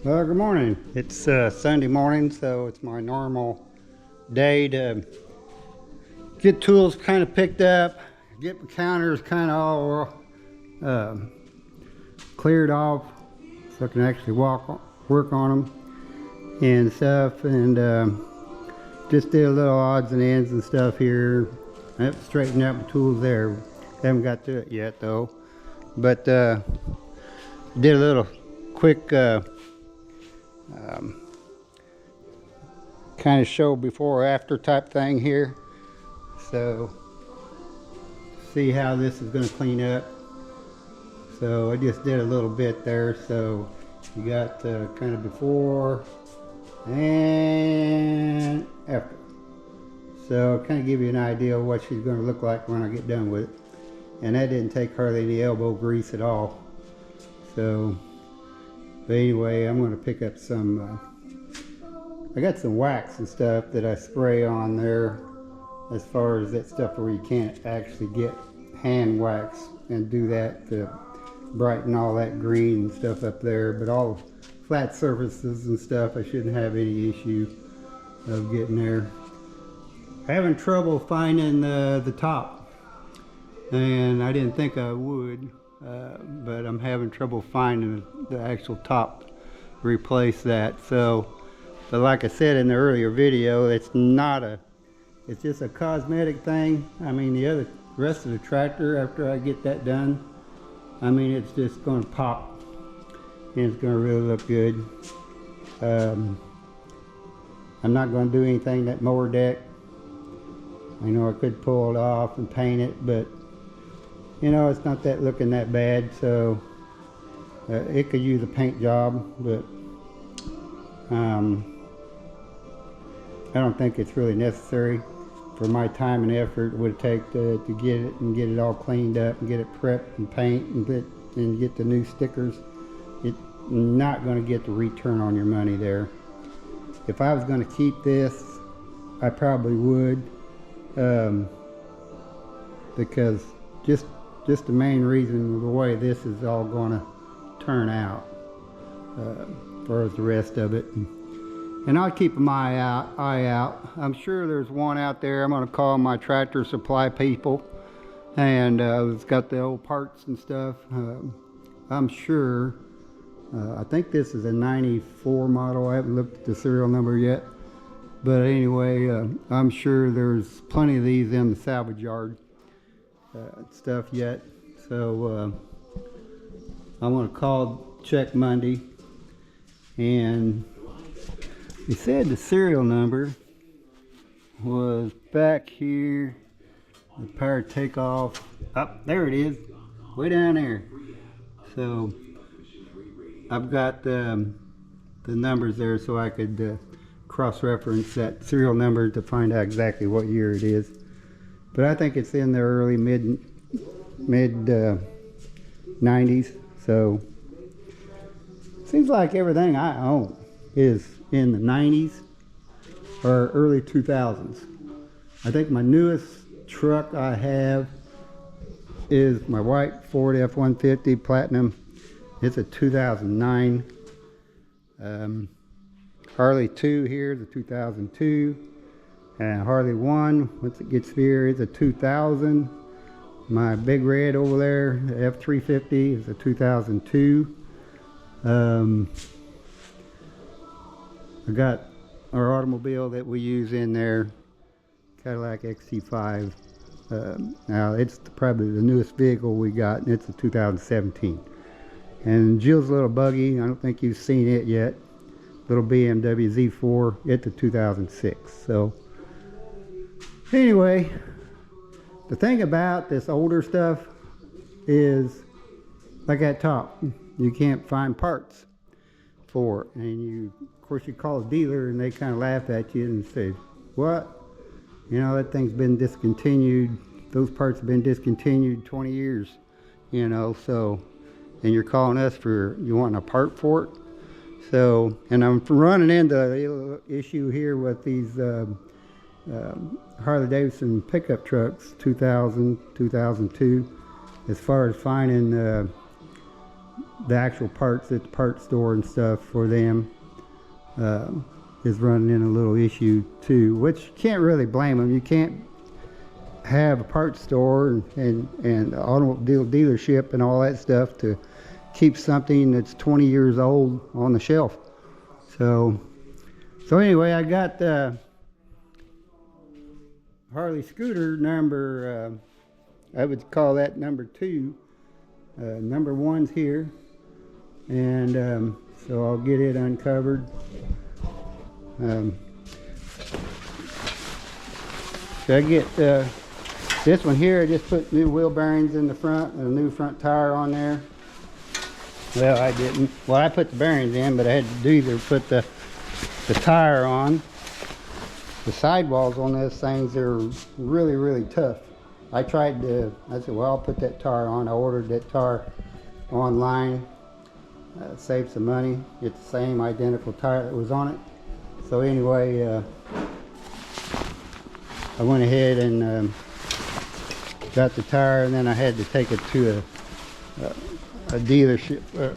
Well, good morning. It's Sunday morning, so it's my normal day to get tools kind of picked up, get my counters kind of all uh, cleared off so I can actually work on them and stuff, and just did a little odds and ends and stuff here. I have to straighten out my tools there. Haven't got to it yet though, but did a little quick kind of show before or after type thing here. So see how this is going to clean up. So I just did a little bit there. So you got kind of before and after. So kind of give you an idea of what she's going to look like when I get done with it. And that didn't take hardly any elbow grease at all. So, but anyway, I'm going to pick up some, I got some wax and stuff that I spray on there as far as that stuff where you can't actually get hand wax and do that to brighten all that green and stuff up there. But all flat surfaces and stuff, I shouldn't have any issue of getting there. Having trouble finding the top, and I didn't think I would, but I'm having trouble finding the actual top to replace that. So, but like I said in the earlier video, it's just a cosmetic thing. I mean, the rest of the tractor, after I get that done, I mean, it's just going to pop and it's going to really look good. I'm not going to do anything that mower deck. I know I could pull it off and paint it, but you know, it's not looking that bad, so it could use a paint job, but I don't think it's really necessary for my time and effort it would take to get it all cleaned up and get it prepped and paint and get the new stickers. It's not going to get the return on your money there. If I was going to keep this, I probably would, because just the main reason of the way this is all going to turn out for the rest of it. And I'll keep my eye out. I'm sure there's one out there. I'm going to call my Tractor Supply people, and it's got the old parts and stuff. I'm sure, I think this is a 94 model. I haven't looked at the serial number yet, but anyway, I'm sure there's plenty of these in the salvage yard stuff yet. So I'm going to check Monday, and he said the serial number was back here. The power takeoff. Oh, there it is, way down there. So I've got the numbers there, so I could cross-reference that serial number to find out exactly what year it is. But I think it's in the early mid 90s. So seems like everything I own is in the 90s or early 2000s. I think my newest truck I have is my white Ford F-150 Platinum. It's a 2009. Harley 2 here is a 2002. And Harley 1, once it gets here, is a 2000. My Big Red over there, the F350, is a 2002. I got our automobile that we use in there, Cadillac XT5. Now it's probably the newest vehicle we got, and it's a 2017. And Jill's little buggy, I don't think you've seen it yet, little BMW Z4, it's a 2006. So anyway, the thing about this older stuff is, like at top, you can't find parts for it, and of course you call a dealer and they kind of laugh at you and say, what, you know, that thing's been discontinued, those parts have been discontinued 20 years, you know, so, and you're calling us you want a part for it. So, and I'm running into the issue here with these Harley Davidson pickup trucks, 2000, 2002, as far as finding the actual parts at the part store and stuff for them is running in a little issue too, which you can't really blame them. You can't have a parts store and automobile dealership and all that stuff to keep something that's 20 years old on the shelf. So anyway, I got Harley scooter number, I would call that number 2. Number 1's here, and so I'll get it uncovered. So I get this one here. I just put new wheel bearings in the front and a new front tire on there. Well, I didn't. Well, I put the bearings in, but I had to do either put the tire on. The sidewalls on those things are really, really tough. I said, well, I'll put that tire on. I ordered that tire online. Save some money. Get the same identical tire that was on it. So anyway, I went ahead and got the tire, and then I had to take it to a dealership. A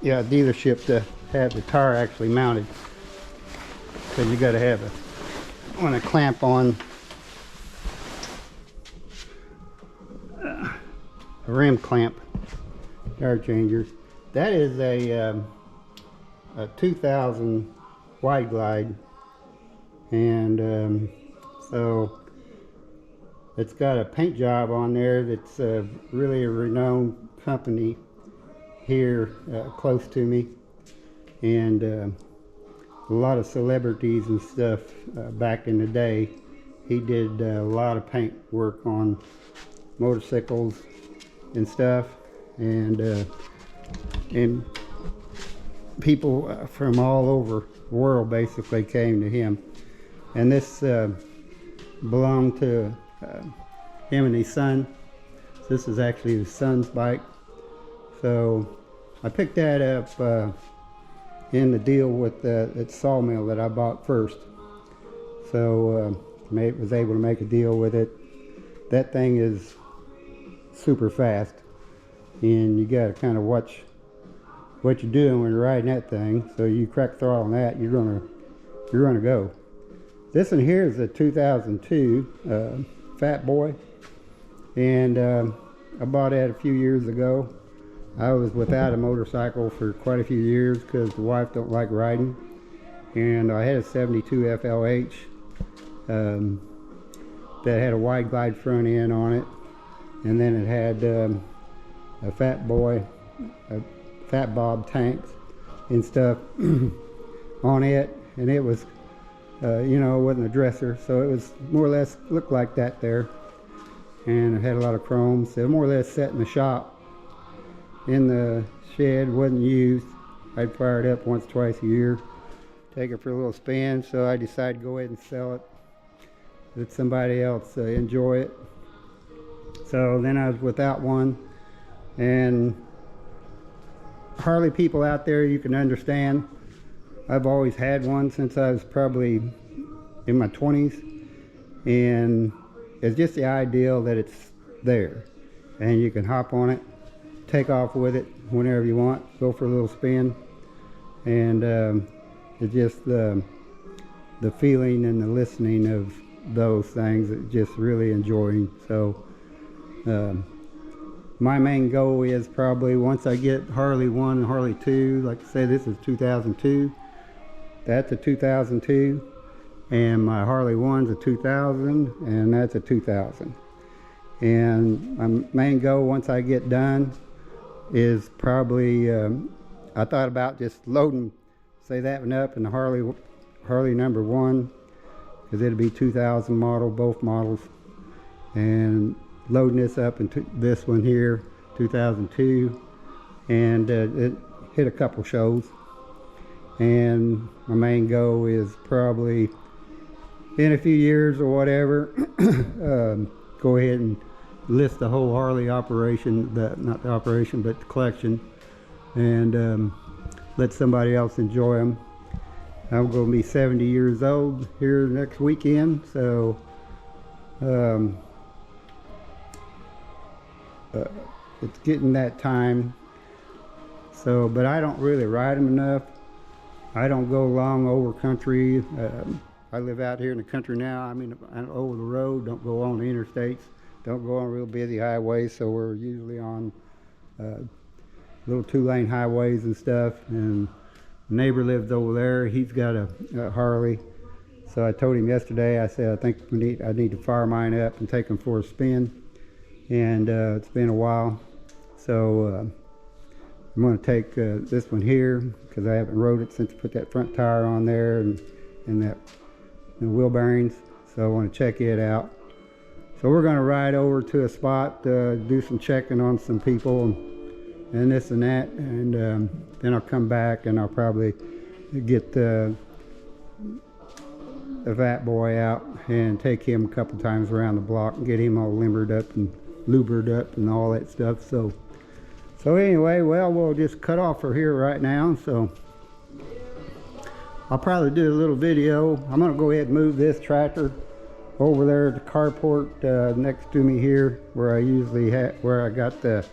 dealership to have the tire actually mounted. Because you got to have a clamp on a rim clamp, tire changer. That is a 2000 Wide Glide, and so it's got a paint job on there that's really a renowned company here close to me, and a lot of celebrities and stuff back in the day. He did a lot of paint work on motorcycles and stuff, and people from all over the world basically came to him. And this belonged to him and his son. This is actually his son's bike. So I picked that up in the deal with that sawmill that I bought first. So was able to make a deal with it. That thing is super fast, and you got to kind of watch what you're doing when you're riding that thing. So you crack throttle on that, you're gonna go. This one here is a 2002 Fat Boy, and I bought that a few years ago. I was without a motorcycle for quite a few years because the wife don't like riding, and I had a 72 FLH that had a Wide Glide front end on it, and then it had a Fat Boy, Fat Bob tanks and stuff on it, and it was you know, it wasn't a dresser, so it was more or less looked like that there, and it had a lot of chrome. So more or less set in the shop in the shed, wasn't used. I'd fire it up once twice a year, take it for a little spin. So I decided to go ahead and sell it, let somebody else enjoy it. So then I was without one, and Harley people out there, you can understand, I've always had one since I was probably in my 20s, and it's just the ideal that it's there and you can hop on it, take off with it whenever you want, go for a little spin, and it's just the feeling and the listening of those things that just really enjoying. So my main goal is probably once I get Harley 1 and Harley 2, like I say, this is 2002. That's a 2002, and my Harley 1's a 2000, and that's a 2000. And my main goal once I get done is probably, I thought about just loading, say that one up in the Harley number 1, because it'll be 2000 model, both models, and loading this up into this one here, 2002, and it hit a couple shows. And my main goal is probably in a few years or whatever, go ahead and list the whole Harley operation, not the operation, but the collection, and let somebody else enjoy them. I'm going to be 70 years old here next weekend, so it's getting that time. So, but I don't really ride them enough. I don't go long over country. I live out here in the country now. I mean, I'm over the road, don't go on the interstates, don't go on real busy highways, so we're usually on little 2-lane highways and stuff. And the neighbor lives over there. He's got a Harley. So I told him yesterday, I said, I think I need to fire mine up and take him for a spin. And it's been a while. So I'm going to take this one here because I haven't rode it since I put that front tire on there and that the wheel bearings. So I want to check it out. So we're going to ride over to a spot, do some checking on some people and this and that, and then I'll come back and I'll probably get the Vat Boy out and take him a couple times around the block and get him all limbered up and lubered up and all that stuff. So anyway, well, we'll just cut off for here right now. So I'll probably do a little video. I'm going to go ahead and move this tractor over there at the carport next to me here, where I usually where I got the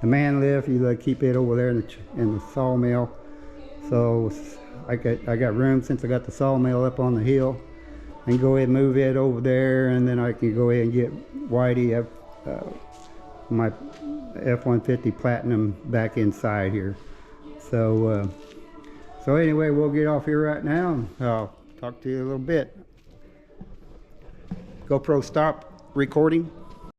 man lift. You keep it over there in the sawmill. So I got room since I got the sawmill up on the hill, and go ahead and move it over there, and then I can go ahead and get Whitey my F-150 Platinum back inside here. So anyway, we'll get off here right now, and I'll talk to you a little bit. GoPro stop recording.